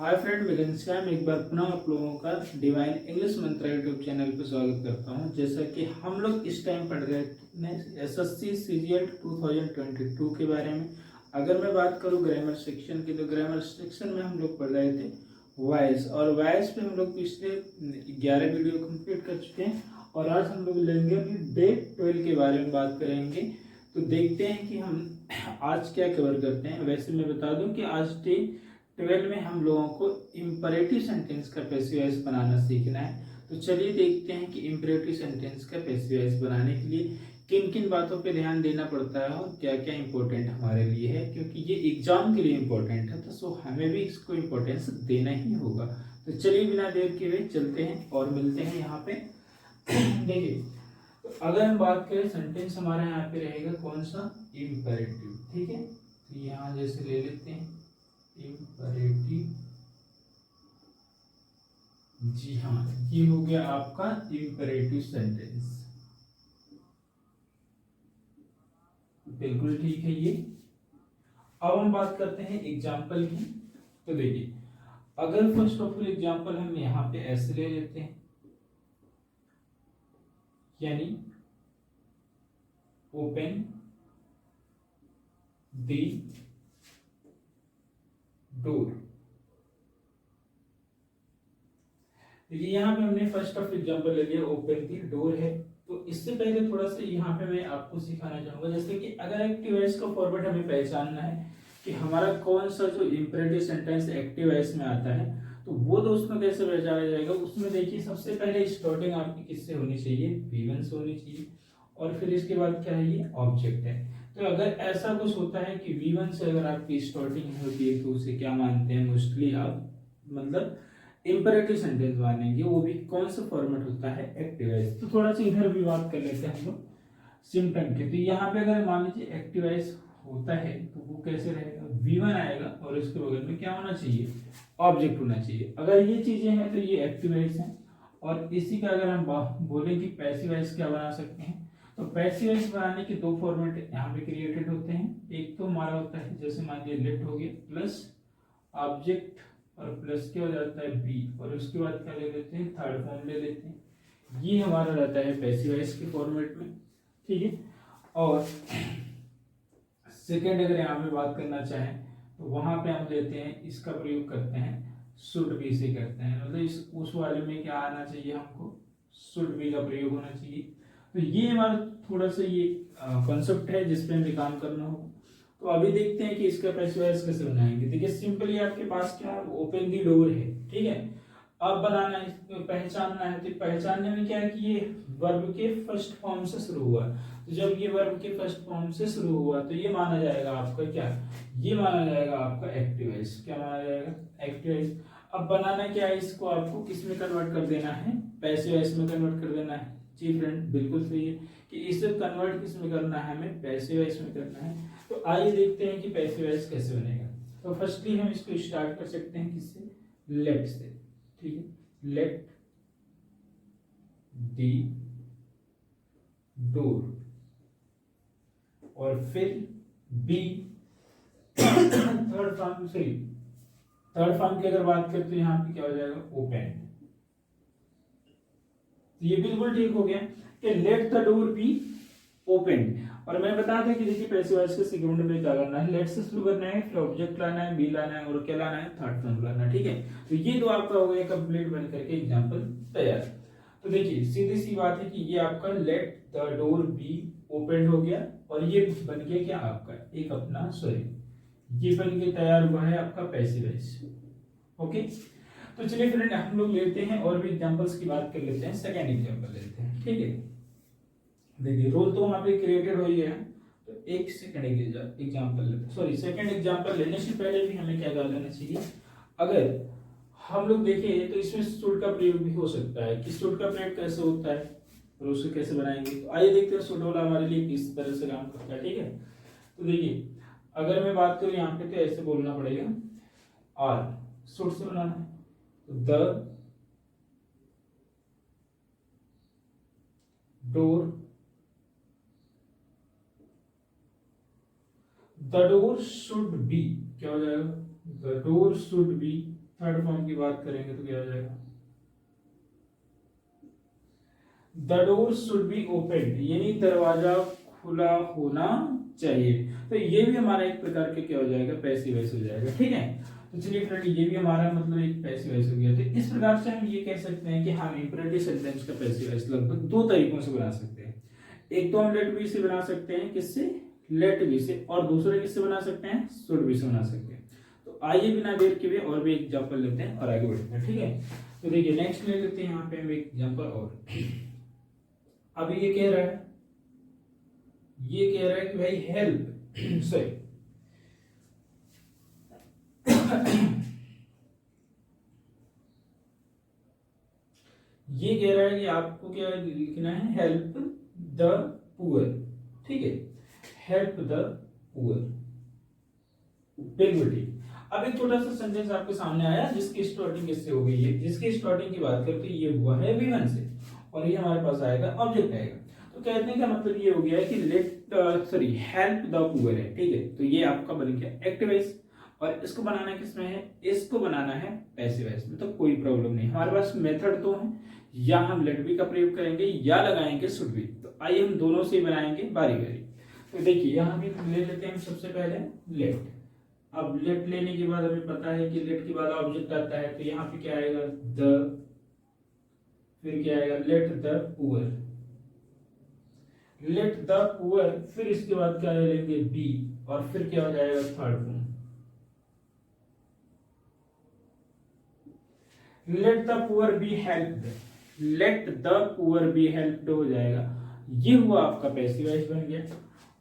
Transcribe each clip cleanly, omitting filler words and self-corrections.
Hi friend, मैं घनश्याम एक बार पुनः आप लोगों का डिवाइन इंग्लिश मंत्रा यूट्यूब चैनल पर स्वागत करता हूं। जैसा कि हम लोग इस टाइम पढ़ रहे हैं एसएससी सीजीएल 2022 के बारे में। अगर मैं बात करूं ग्रामर सेक्शन की, तो ग्रामर सेक्शन में हम लोग पढ़ रहे थे वॉइस, और वॉइस पे हम लोग पिछले 11 वीडियो कंप्लीट कर चुके हैं। और आज हम लोग लेंगे डे 12 के बारे में बात करेंगे। तो देखते हैं कि हम आज क्या कवर करते हैं। वैसे मैं बता दूं कि आज डे 12 में हम लोगों को इम्परेटिव सेंटेंस का पैसिव वॉइस बनाना सीखना है। तो चलिए देखते हैं कि इम्परेटिव सेंटेंस का पैसिव वॉइस बनाने के लिए किन किन बातों पे ध्यान देना पड़ता है और क्या क्या इंपॉर्टेंट हमारे लिए है, क्योंकि ये एग्जाम के लिए इम्पोर्टेंट है। तो सो हमें भी इसको इम्पोर्टेंस देना ही होगा। तो चलिए बिना देर के हुए चलते हैं और मिलते हैं यहाँ पे। देखिए, तो अगर हम बात करें सेंटेंस हमारा यहाँ पे रहेगा कौन सा, इम्परेटिव। ठीक है, तो यहाँ जैसे ले लेते हैं इम्परेटिव। जी हाँ, ये हो गया आपका इम्परेटिव सेंटेंस। बिल्कुल ठीक है ये। अब हम बात करते हैं एग्जाम्पल की। तो देखिए, अगर फर्स्ट ऑफ ऑल एग्जाम्पल हम यहाँ पे ऐसे ले लेते हैं, यानी ओपन द डोर। देखिए, यहाँ पे हमने फर्स्ट ऑफ एग्जाम्पल ले लिया, ओपन द डोर है। तो इससे पहले थोड़ा सा यहाँ पे मैं आपको सिखाना चाहूंगा, जैसे कि अगर एक्टिव वॉइस का फॉर्मेट हमें पहचानना है कि हमारा कौन सा जो इंपरेटिव सेंटेंस एक्टिव वॉइस में आता है, तो वो दोस्तों कैसे पहचाना जाएगा। उसमें देखिए, सबसे पहले स्टार्टिंग आपकी किससे होनी चाहिए, V1 से होनी चाहिए। और फिर इसके बाद क्या है, ये ऑब्जेक्ट है। तो अगर ऐसा कुछ होता है कि V1 से अगर आपकी स्टार्टिंग होती है, तो उसे क्या मानते हैं मोस्टली आप, मतलब इंपरेटिव सेंटेंस मानेंगे। वो भी कौन सा फॉर्मेट होता है, एक्टिव वॉइस। तो थोड़ा सा इधर भी बात कर लेते हैं हम लोग सिम्टम के। तो यहाँ पे अगर मान लीजिए एक्टिव वॉइस होता है, तो वो कैसे रहेगा, V1 आएगा और इसके बगल में क्या होना चाहिए, ऑब्जेक्ट होना चाहिए। अगर ये चीजें हैं तो ये एक्टिव वॉइस है। और इसी का अगर हम बोले कि पैसिव वॉइस क्या बना सकते हैं, तो पैसिव वॉइस बनाने के दो फॉर्मेट यहाँ पे क्रिएटेड होते हैं। एक तो हमारा होता है, जैसे मान लीजिए लेट हो गया प्लस ऑब्जेक्ट और प्लस क्या हो जाता है बी, और उसके बाद क्या ले लेते हैं, थर्ड फॉर्म ले लेते हैं। ये हमारा रहता है पैसिव वॉइस के फॉर्मेट में। ठीक है, और सेकेंड अगर यहाँ पे बात करना चाहें, तो वहां पे हम लेते हैं, इसका प्रयोग करते हैं शुड बी से करते हैं। मतलब इस उस वाले में क्या आना चाहिए, हमको शुड बी का प्रयोग होना चाहिए। तो ये हमारा थोड़ा सा ये कॉन्सेप्ट है जिसपे हमें काम करना होगा। तो अभी देखते हैं कि इसका पैसिव वॉइस कैसे बनाएंगे। देखिए, सिंपली आपके पास क्या है, ओपन दी डोर है। ठीक है, अब बनाना है, पहचानना है। तो पहचानने में क्या है कि ये वर्ब के फर्स्ट फॉर्म से शुरू हुआ। तो जब ये वर्ब के फर्स्ट फॉर्म से शुरू हुआ, तो ये माना जाएगा आपका क्या, ये माना जाएगा आपका एक्टिव वॉइस। क्या माना जाएगा, एक्टिव वॉइस। अब बनाना क्या है, इसको आपको किस में कन्वर्ट कर देना है, पैसिव वॉइस में कन्वर्ट कर देना है। जी फ्रेंड, बिल्कुल सही है कि इसे कन्वर्ट किस में करना है, हमें पैसिव वॉइस में करना है। तो आइए देखते हैं कि पैसिव वॉइस कैसे बनेगा। तो फर्स्टली हम इसको स्टार्ट कर सकते हैं किससे, लेट से। ठीक है, लेट दी डोर, और फिर B third form, sorry third form की अगर बात करें तो यहाँ पे क्या हो जाएगा, ओपन। तो ये बिल्कुल ठीक हो गया कि let the door be open. और मैं बता था कि देखिए पैसिव वॉइस के सेकंड में क्या करना है, लेट से शुरू करना है, फिर ऑब्जेक्ट लाना है, बी लाना है, और क्या लाना है, थर्ड फॉर्म लाना है। ठीक है, तो ये तो आपका हो गया कंप्लीट बन करके एग्जांपल तैयार। तो देखिए, सीधी सी बात है कि ये आपका let the door be open हो गया, और ये बन गया क्या आपका एक अपना, सॉरी ये बन के तैयार हुआ है आपका पैसिव वॉइस। ओके, तो चलिए फ्रेंड हम लोग लेते हैं और भी एग्जांपल्स की बात कर लेते हैं। सेकंड एग्जांपल लेते हैं। ठीक है, देखिए रोल तो वहां पे क्रिएटेड हो ही है। तो एक सेकंड एग्जांपल लेते, सॉरी सेकंड एग्जांपल लेने से पहले भी हमें क्या कर लेना चाहिए, अगर हम लोग देखें तो इसमें शुड का प्रयोग भी हो सकता है कि शुड का प्रयोग कैसे होता है और उसे कैसे बनाएंगे। तो आइए देखते हैं शुड वाला हमारे लिए किस तरह से काम करता है। ठीक है, तो देखिए अगर मैं बात करूं यहाँ पे, तो ऐसे बोलना पड़ेगा, और शुड से बनाना है तो the door, the door should be, क्या हो जाएगा, the door should be, third form की बात करेंगे तो क्या हो जाएगा, the door should be open, यानी दरवाजा खुला होना चाहिए। तो ये भी हमारा एक प्रकार के क्या हो जाएगा, पैसिव वॉइस हो जाएगा। ठीक है, तो चलिए फ्रेंड ये भी हमारा मतलब एक पैसिव वॉइस हो गया। तो इस प्रकार से हम ये कह सकते हैं कि हम इंपेरेटिव सेंटेंस का पैसिव वॉइस लगभग दो तरीकों से बना सकते हैं। एक तो हम लेट बी से बना सकते हैं, किससे, लेट बी से, और दूसरे किससे बना सकते हैं, शुड बी से बना सकते हैं। तो आइए बिना देर के भी और भी एग्जांपल लेते हैं और आगे बढ़ते हैं। ठीक है, तो देखिए नेक्स्ट ले लेते हैं यहाँ पे हम एक एग्जांपल और। अभी ये कह रहा है, ये कह रहा है कि भाई हेल्प सॉरी ये कह रहा है कि आपको क्या लिखना है, हेल्प द पुअर। ठीक है, हेल्प द पुअर, बिल्कुल ठीक। अब एक छोटा सा सेंटेंस आपके सामने आया जिसकी स्टार्टिंग किससे हो गई है, जिसकी स्टार्टिंग की बात करते हैं ये हुआ है V1 से, और ये हमारे पास आएगा ऑब्जेक्ट आएगा। तो कहते हैं का मतलब ये हो गया है कि हेल्प द पुअर है। ठीक है, तो ये आपका बन गया एक्टिव वॉइस, और इसको बनाना किसमें है, इसको बनाना है पैसिव वॉइस में। तो कोई प्रॉब्लम नहीं, हमारे पास मेथड तो है, या हम लेट बी का प्रयोग करेंगे या लगाएंगे शुड बी। तो आइए हम दोनों से बनाएंगे बारी बारी। तो देखिए यहाँ भी ले लेते हैं हम सबसे पहले लेट। अब लेट लेने के बाद हमें पता है कि लेट के बाद ऑब्जेक्ट आता है, तो यहाँ पे क्या आएगा, द, फिर क्या आएगा, let the poor, let the poor, फिर इसके बाद क्या लेंगे, बी, और फिर क्या हो जाएगा, third form, let the poor be helped, let the poor be helped हो जाएगा। ये हुआ आपका पैसिव वॉइस बन गया,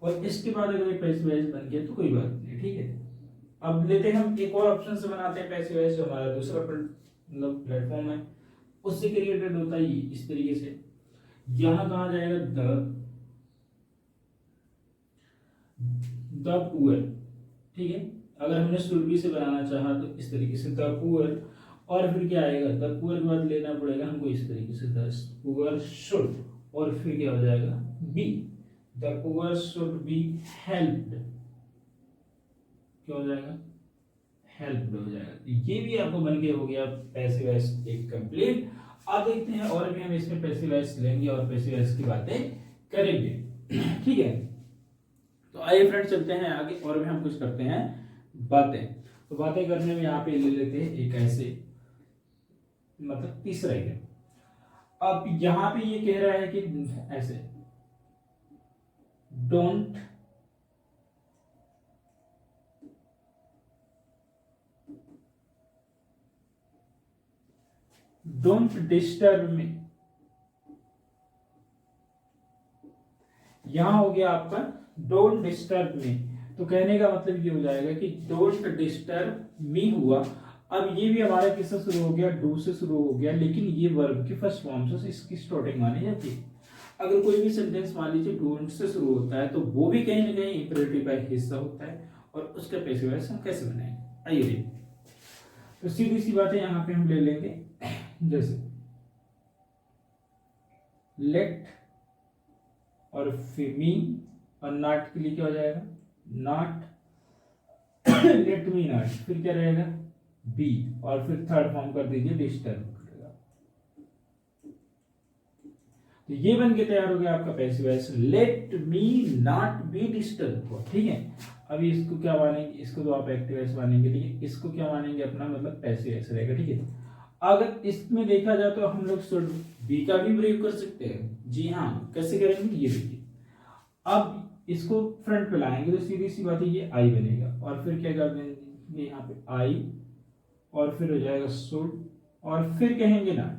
और इसके बाद अगर पैसिव वॉइस बन गया तो कोई बात नहीं। ठीक है, अब लेते हैं हम एक और ऑप्शन से बनाते हैं पैसिव वॉइस, जो हमारा दूसरा मतलब प्लेटफॉर्म है, उससे क्रिएटेड होता है इस तरीके से। यहां कहा जाएगा द पुअर। ठीक है, अगर हमने शुड बी से बनाना चाहा तो इस तरीके से द पुअर, और फिर क्या आएगा, द पुअर के बाद लेना पड़ेगा हमको इस तरीके से द पुअर शुड, और फिर क्या हो जाएगा, B, the poor should be helped, क्या हो जाएगा, हेल्प्ड हो जाएगा। तो ये भी आपको बन के हो गया पैसिव वॉइस एक कंप्लीट। अब देखते हैं और भी हम इसमें पैसिव वॉइस लेंगे और पैसिव वॉइस की बातें करेंगे। ठीक है, तो आइए फ्रेंड चलते हैं आगे और भी हम कुछ करते हैं बातें। तो बातें करने में यहाँ पे ले लेते हैं एक ऐसे, मतलब तीसरा है। अब यहां पे ये कह रहा है कि ऐसे, डोंट डिस्टर्ब मी। यहां हो गया आपका डोंट डिस्टर्ब मी। तो कहने का मतलब ये हो जाएगा कि डोंट डिस्टर्ब मी हुआ। अब ये भी हमारा किससे शुरू हो गया, डू से शुरू हो गया, लेकिन ये वर्ब की फर्स्ट फॉर्म से इसकी स्टार्टिंग मानी जाती है। अगर कोई भी सेंटेंस मान लीजिए डोंट से शुरू होता है तो वो भी कहीं ना कहीं इंपेरेटिव का हिस्सा होता है, और उसका पैसिव वॉइस हम कैसे बनाएंगे, आइए देखिए। तो सीधी सी बात है, यहाँ पे हम ले लेंगे जैसे लेट और मी, और नॉट के लिए क्या हो जाएगा, नॉट लेट मी नॉट, फिर क्या रहेगा, बी, और फिर थर्ड फॉर्म कर दीजिए डिस्टर्ब। तो ये बन के तैयार हो गया आपका passive voice, let me not be disturb. ठीक है, अभी इसको क्या मानेंगे, इसको तो आप एक्टिव वॉइस मानेंगे, लेकिन इसको क्या मानेंगे, अपना मतलब पैसिव वॉइस रहेगा। ठीक है, अगर इसमें देखा जाए तो हम लोग शुड बी का भी प्रयोग कर सकते हैं। जी हाँ, कैसे करेंगे, ये देखिए। अब इसको फ्रंट पे लाएंगे तो सीधी सी बात है ये आई बनेगा, और फिर क्या कर देंगे यहाँ पे आई, और फिर हो जाएगा शुड, और फिर कहेंगे ना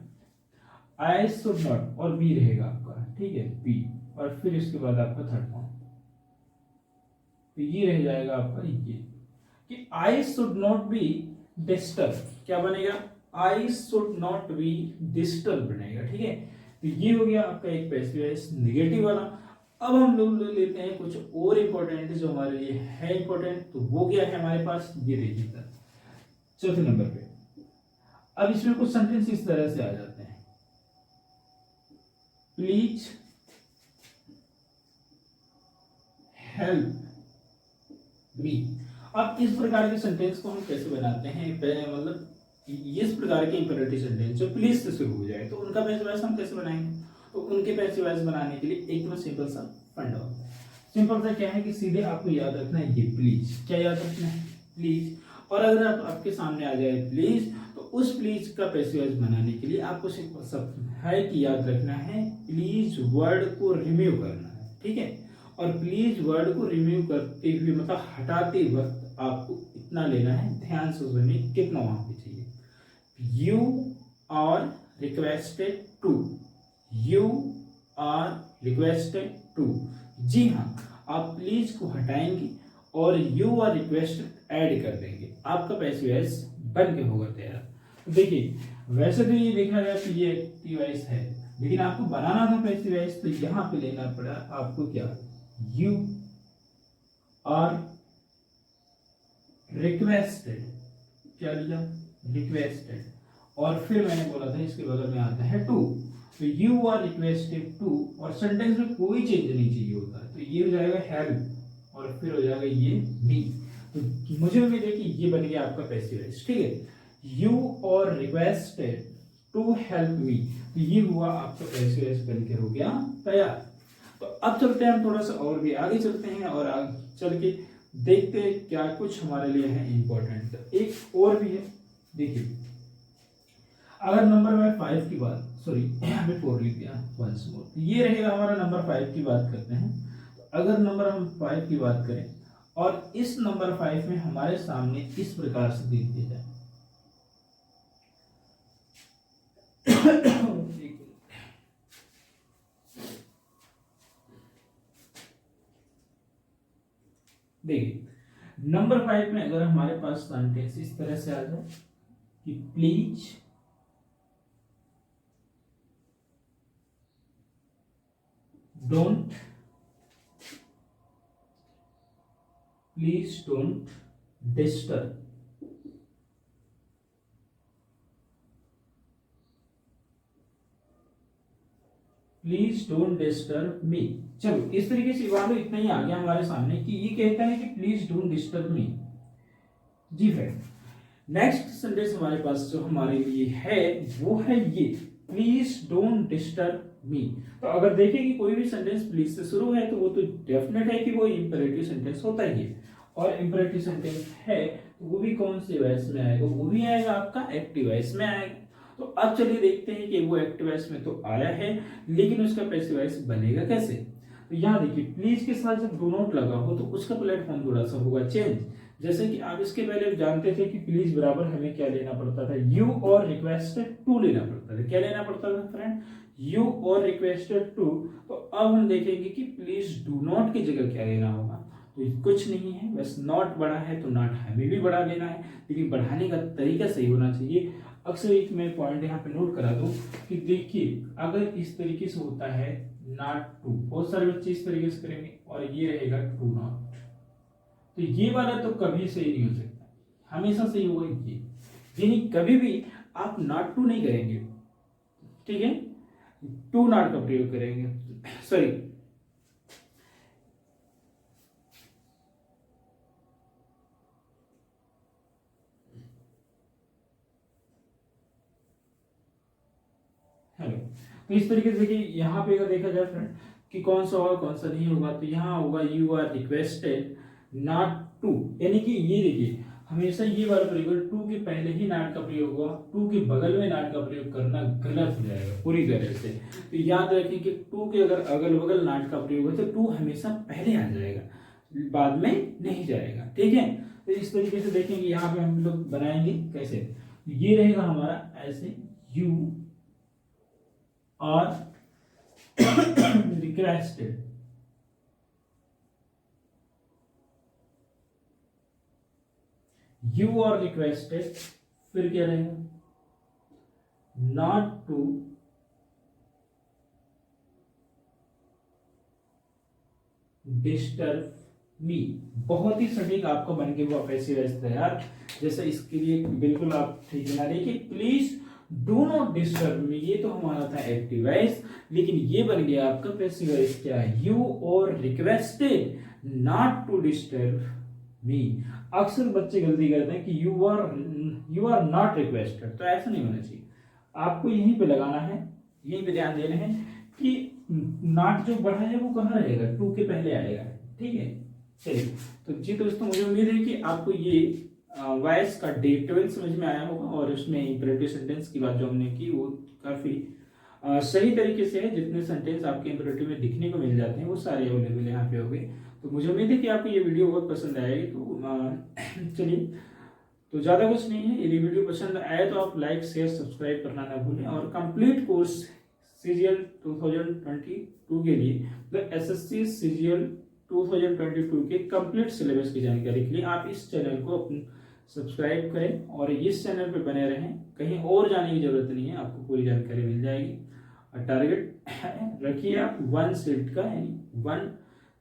आई शुड नॉट, और बी रहेगा आपका। ठीक है, बी, और फिर इसके बाद आपका थर्ड फॉर्म, तो ये रह जाएगा आपका ये कि I should not be disturb. क्या बनेगा, I should not be disturb बनेगा। ठीक है, तो ये हो गया आपका एक पैसिव वॉइस नेगेटिव वाला। अब हम लोग ले लेते हैं कुछ और इंपॉर्टेंट जो हमारे लिए है इंपॉर्टेंट। तो वो क्या है हमारे पास, ये देखिए चौथे नंबर पे। अब इसमें कुछ सेंटेंस इस तरह से आ जाते हैं, प्लीज हेल्प मी। अब इस प्रकार के सेंटेंस को हम कैसे बनाते हैं, मतलब इस प्रकार के इंपेरेटिव सेंटेंस जो प्लीज से शुरू हो जाए तो उनका पैसिव वॉइस हम कैसे बनाएंगे? तो उनके पैसिव वॉइस बनाने के लिए एकदम सिंपल सा फंडा होता है। सिंपल सा क्या है कि सीधे आपको याद रखना है ये प्लीज। क्या याद रखना है? प्लीज। और अगर आपके सामने आ जाए प्लीज, तो उस प्लीज का पैसिव वॉइस बनाने के लिए आपको सिंपल सब है कि याद रखना है प्लीज वर्ड को रिमूव करना है, ठीक है। और प्लीज वर्ड को रिमूव करते हुए मतलब हटाते वक्त आपको इतना लेना है, ध्यान से सुनिए कितना वहां पे चाहिए। You are requested to, you are requested to. जी हाँ, आप प्लीज को हटाएंगे और यू आर रिक्वेस्टेड ऐड कर देंगे, आपका पैसिव वॉइस बन के होगा तैयार। देखिए वैसे तो ये देखा जाए तो ये एक्टिव वॉइस है, लेकिन आपको बनाना था पैसिव वॉइस, तो यहाँ पे लेना पड़ा आपको क्या, यू आर रिक्वेस्टेड। क्या लिया? रिक्वेस्टेड। और फिर मैंने बोला था इसके बगल में आता है टू, तो यू आर रिक्वेस्टेड टू, और सेंटेंस में कोई चेंज नहीं चाहिए होता है, तो ये हो जाएगा हेल्प और फिर हो जाएगा ये मी। तो मुझे उम्मीद है कि ये बन गया आपका पैसिव वॉइस, ठीक है। You are requested to help me, तो ये हुआ आपका पैसिव वॉइस बनकर हो गया तैयार। तो अब चलते हैं हम थोड़ा सा और भी आगे चलते हैं और आगे चल के देखते हैं क्या कुछ हमारे लिए है इंपॉर्टेंट। एक और भी है, देखिए अगर नंबर में 5 की बात, सॉरी यहाँ पे 4 लिख दिया वंस मोर, तो ये रहेगा हमारा नंबर 5 की बात करते हैं। तो अगर नंबर हम 5 की बात करें और इस नंबर 5 में हमारे सामने इस प्रकार से दे दिया जाए देखिए नंबर 5 में अगर हमारे पास सेंटेंस इस तरह से आ जाए कि please don't disturb, please don't disturb मी। चलो इस तरीके से वालों इतना ही आ गया हमारे सामने कि ये कहता है कि प्लीज डोंट डिस्टर्ब मी। जी फ्रेंड, नेक्स्ट सेंटेंस हमारे पास जो हमारे लिए है वो है ये प्लीज डोंट डिस्टर्ब मी। तो अगर देखें कि कोई भी सेंटेंस प्लीज से शुरू है तो वो तो डेफिनेट है कि वो इंपेरेटिव सेंटेंस होता ही है, और इंपेरेटिव सेंटेंस है तो वो भी कौन से वॉइस में आएगा? वो भी आएगा आपका एक्टिव वॉइस में आएगा। तो अब चलिए देखते हैं कि वो एक्टिव वॉइस में तो आया है, लेकिन उसका पैसिव वॉइस बनेगा कैसे। तो यहाँ देखिए प्लीज के साथ जब डू नॉट लगा हो तो उसका प्लेटफॉर्म थोड़ा सा होगा चेंज। जैसे कि आप इसके पहले जानते थे कि प्लीज बराबर हमें क्या लेना पड़ता था, यू और रिक्वेस्टेड टू लेना पड़ता था। क्या लेना पड़ता था friend? You are requested to. तो अब हम देखेंगे कि प्लीज डू नॉट की जगह क्या लेना होगा। तो कुछ नहीं है, बस नॉट बड़ा है तो नॉट हमें भी बढ़ा लेना है, लेकिन बढ़ाने का तरीका सही होना चाहिए। अक्सर एक मैं पॉइंट यहाँ पे नोट करा दूं कि देखिए अगर इस तरीके से होता है नॉट टू, बहुत सारे बच्चे इस तरीके से करेंगे और ये रहेगा टू नॉट, तो ये वाला तो कभी सही नहीं हो सकता, हमेशा सही होगा ये, यानी कभी भी आप नॉट टू नहीं करेंगे, ठीक है, टू नॉट का प्रयोग करेंगे, सॉरी हेलो। तो इस तरीके से देखिए यहाँ पे अगर देखा जाए फ्रेंड कि कौन सा होगा कौन सा नहीं होगा, तो यहाँ होगा you are requested not to, यानी कि ये देखिए हमेशा ये वाला प्रयोग टू के पहले ही नॉट का प्रयोग होगा, टू के बगल में नॉट का प्रयोग करना गलत हो जाएगा पूरी तरह से। तो याद रखें कि टू के अगर अगल बगल नॉट का प्रयोग हो तो टू हमेशा पहले आ जाएगा, बाद में नहीं जाएगा, ठीक है। तो इस तरीके से देखेंगे यहाँ पे हम लोग बनाएंगे कैसे, ये रहेगा हमारा ऐसे you are requested, you are requested, फिर क्या रहेगा नॉट टू डिस्टर्ब मी। बहुत ही सटीक आपको बन के वो पैसिव वॉइस तैयार। जैसे इसके लिए बिल्कुल आप ठीक बना देखिए please do not disturb me, ये तो हमारा था एक्टिव वॉइस, लेकिन ये बन गया आपका पैसिव वॉइस क्या है, you are requested not to disturb me. अक्सर बच्चे गलती करते हैं कि यू आर नॉट रिक्वेस्टेड, तो ऐसा नहीं होना चाहिए। आपको यहीं पे लगाना है, यहीं पे ध्यान देना है कि नॉट जो बढ़ा है वो कहाँ रहेगा, टू के पहले आएगा, ठीक है। चलिए, तो जी दोस्तों, मुझे उम्मीद है कि आपको ये वॉइस का डिटेल समझ में आया होगा, और उसमें इंपरेटिव सेंटेंस की बात जो हमने की वो काफी सही तरीके से है। जितने सेंटेंस आपके इंपरेटिव में दिखने को मिल जाते हैं वो सारे अवेलेबल यहाँ पे हो गए। तो मुझे उम्मीद है कि आपको ये वीडियो बहुत पसंद आएगी। तो चलिए, तो ज़्यादा कुछ नहीं है, यदि वीडियो पसंद आए तो आप लाइक शेयर सब्सक्राइब करना ना भूलें, और कंप्लीट कोर्स सीजीएल 2022 के लिए, मतलब एसएससी सीजीएल 2022 के कंप्लीट सिलेबस की जानकारी के लिए आप इस चैनल को सब्सक्राइब करें और इस चैनल पे बने रहें। कहीं और जाने की जरूरत नहीं है, आपको पूरी जानकारी मिल जाएगी। और टारगेट रखिए आप 1 सीट का, यानी 1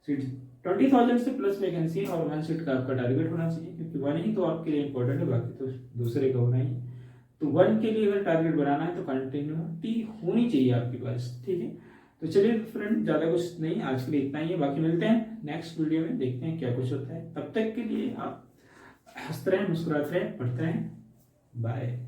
सीट 20,000 से प्लस वैकेंसी है, और 1 सीट का आपका टारगेट होना चाहिए, क्योंकि 1 ही तो आपके लिए इंपॉर्टेंट है, बाकी तो दूसरे का होना ही। तो 1 के लिए अगर टारगेट बनाना है तो कंटिन्यूटी होनी चाहिए आपके पास, ठीक है। तो चलिए फ्रेंड, ज़्यादा कुछ नहीं, आज के लिए इतना ही है। बाकी मिलते हैं नेक्स्ट वीडियो में, देखते हैं क्या कुछ होता है। तब तक के लिए आप हंसते रहें, मुस्कुराते रहें, पढ़ते रहें। बाय।